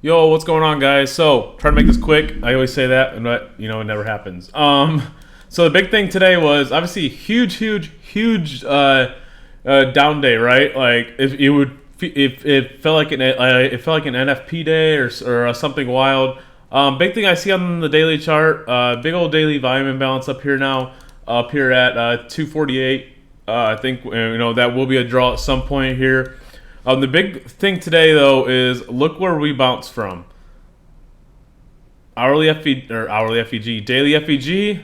Yo, what's going on, guys? So, try to make this quick. I always say that, but it never happens. So the big thing today was obviously huge down day, right? Like if it would, if it felt like an NFP day or something wild. Big thing I see on the daily chart, big old daily volume imbalance up here now, up here at 248. I think that will be a draw at some point here. The big thing today, though, is look where we bounce from. Hourly FEG, daily FEG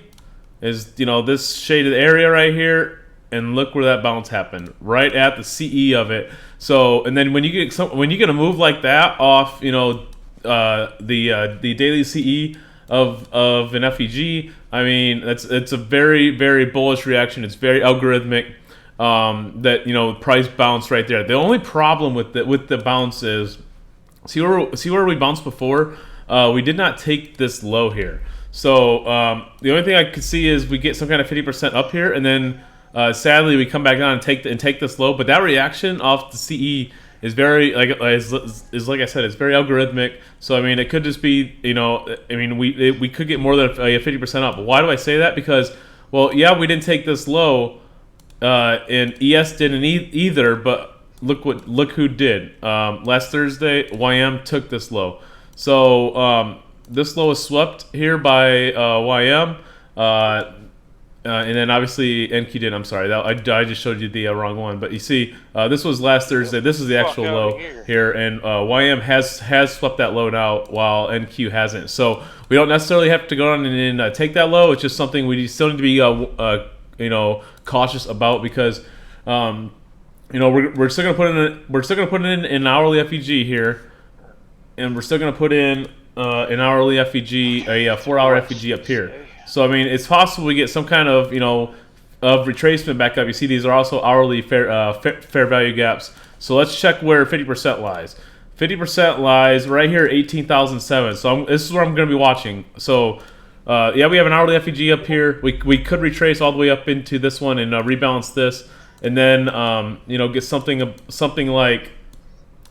is this shaded area right here, and look where that bounce happened, right at the CE of it. So, and then when you get a move like that off, the daily CE of an FEG, I mean it's a very bullish reaction. It's very algorithmic. That price bounce right there. The only problem with the bounce is see where we bounced before. We did not take this low here. So the only thing I could see is we get some kind of 50% up here, and then sadly we come back down and take this low. But that reaction off the CE is very like I said, it's very algorithmic. So I mean, it could just be we could get more than a 50% up. But why do I say that? Because we didn't take this low. And ES didn't either, but look who did. Last Thursday, YM took this low. So this low was swept here by YM, and then obviously NQ did. I'm sorry, I just showed you the wrong one. But you see, this was last Thursday. This is the actual low here, and YM has swept that low now, while NQ hasn't. So we don't necessarily have to go on and take that low. It's just something we still need to be cautious about, because we're still gonna put in an hourly FEG here, and we're still gonna put in an hourly FEG, a 4-hour FEG up here. So I mean, it's possible we get some kind of of retracement back up. You see, these are also hourly fair value gaps. So let's check where 50% lies. 50% lies right here at 18,007. So this is where I'm gonna be watching. So. We have an hourly FEG up here. We could retrace all the way up into this one and rebalance this, and then get something like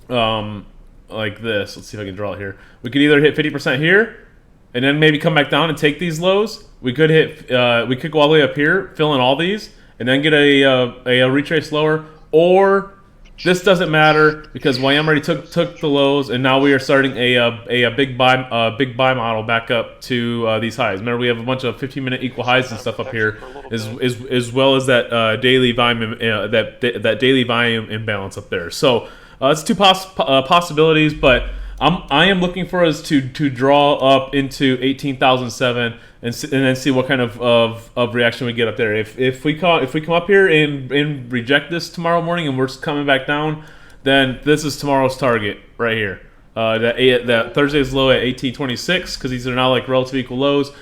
this. Let's see if I can draw it here. We could either hit 50% here, and then maybe come back down and take these lows. We could we could go all the way up here, fill in all these, and then get a retrace lower, or this doesn't matter because YM already took the lows, and now we are starting a big buy model back up to these highs. Remember, we have a bunch of 15-minute equal highs and stuff up here, as well as that daily volume that daily volume imbalance up there. So it's two possibilities, but I am looking for us to draw up into 18,007 and then see what kind of reaction we get up there. If we come up here and reject this tomorrow morning and we're coming back down, then this is tomorrow's target right here. That Thursday's low at 1826, because these are now like relative equal lows.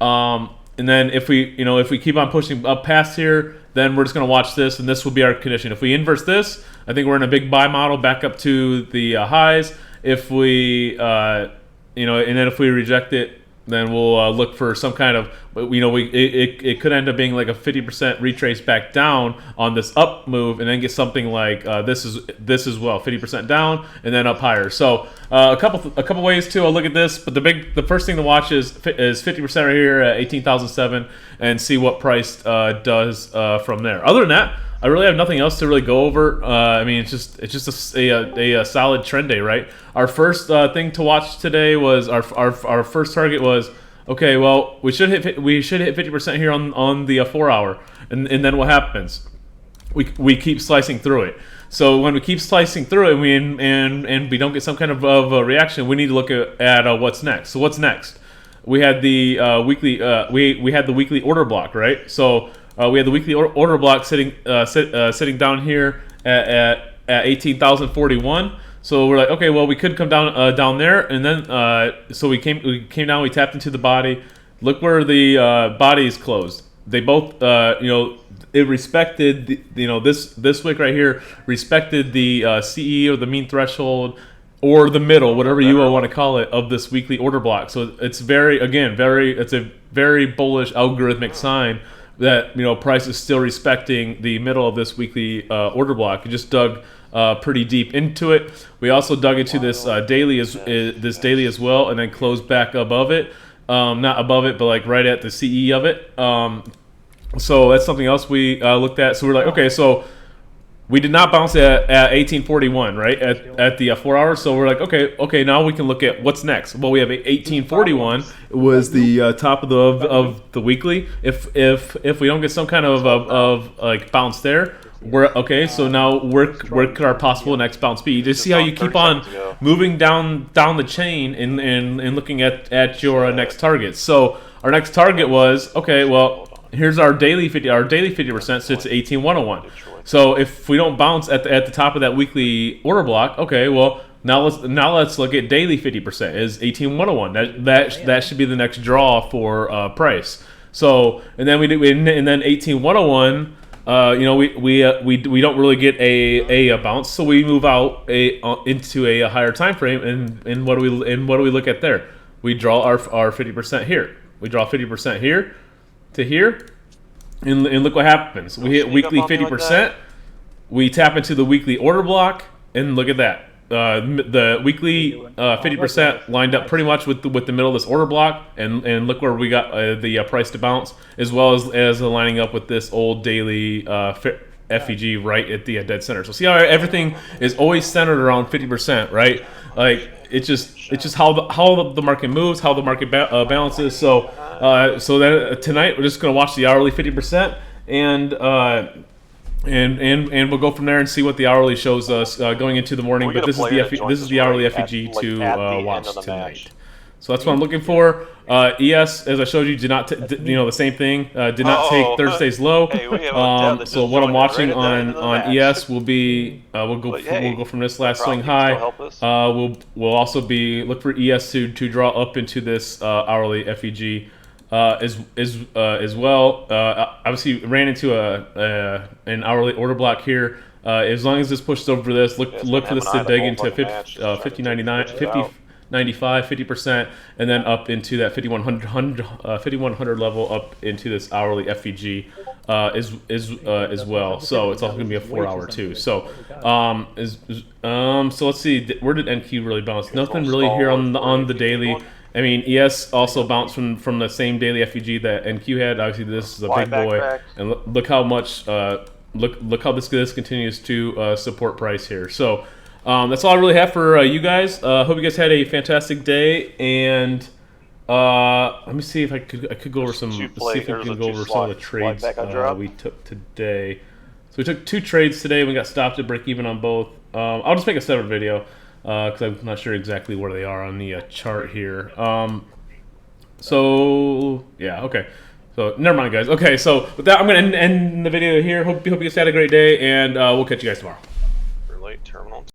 And then if we keep on pushing up past here, then we're just going to watch this, and this will be our condition. If we inverse this, I think we're in a big buy model back up to the highs. If we and then if we reject it, then we'll look for some kind of it could end up being like a 50% retrace back down on this up move, and then get something like this as well, 50% down and then up higher. So a couple ways to look at this, but the first thing to watch is 50% right here at 18,007, and see what price does from there. Other than that, I really have nothing else to really go over. I mean, it's just a solid trend day, right? Our first thing to watch today was our first target was, okay, well, we should hit 50% here on the 4-hour, and then what happens? We keep slicing through it. So when we keep slicing through it, and we don't get some kind of a reaction, we need to look at what's next. So what's next? We had the weekly we had the weekly order block, right? So we had the weekly order block sitting down here at 18,041. So we're like, okay, well, we could come down there, and then so we came down, we tapped into the body. Look where the bodies closed. They both it respected this wick right here respected the CE, or the mean threshold, or the middle, whatever you want to call it, of this weekly order block. So it's it's a very bullish algorithmic sign that price is still respecting the middle of this weekly order block. It just dug pretty deep into it. We also dug into this daily as well, and then closed back above it. Not above it, but like right at the CE of it. So that's something else we looked at. So we're like, okay, so we did not bounce at 1841, right? At the 4 hours. So we're like, okay, now we can look at what's next. Well, we have 1841. It was the top of the weekly. If we don't get some kind of like bounce there, we're okay. So now where could our possible next bounce be? You just see how you keep on moving down the chain and looking at your next target. So our next target was, okay, well, here's our daily 50%, so it's 18101. So if we don't bounce at the top of that weekly order block, okay, well now let's look at daily 50% is 18101. That should be the next draw for price. So and then and then 18101. We don't really get a bounce, so we move out into a higher time frame, and what do we look at there? We draw our 50% here. We draw 50% here to here, and look what happens. We hit weekly 50%. We tap into the weekly order block, and look at that. The weekly 50% lined up pretty much with the middle of this order block, and look where we got the price to bounce, as well as lining up with this old daily FEG right at the dead center. So see how everything is always centered around 50%, right? Like it's just how the market moves, how the market balances. So then tonight we're just gonna watch the hourly 50% and we'll go from there and see what the hourly shows us going into the morning. But this is the hourly FEG to watch tonight. So that's what I'm looking for. ES, as I showed you, did not the same thing. Did not take Thursday's low. So what I'm watching on ES will be we'll go from this last swing high. We'll also look for ES to draw up into this hourly FEG. As well. Obviously, ran into an hourly order block here. As long as this pushes over this, look for this to dig into 50.99, 50.95, 50%, and then up into that 5100 level, up into this hourly FEG as well. So it's also going to be a 4 hour too. So so let's see, where did NQ really bounce? Nothing really here on the daily. I mean, ES also bounced from the same daily FEG that NQ had. Obviously, this is a big boy, and look how much look how this continues to support price here. So that's all I really have for you guys. Hope you guys had a fantastic day, and let me see if I could go over some. Let's see if we can go over some of the trades we took today. So we took 2 trades today. We got stopped at break even on both. I'll just make a separate video, because I'm not sure exactly where they are on the chart here. So yeah, okay. So never mind, guys. Okay, so with that, I'm gonna end the video here. Hope you guys had a great day, and we'll catch you guys tomorrow. Relate terminal.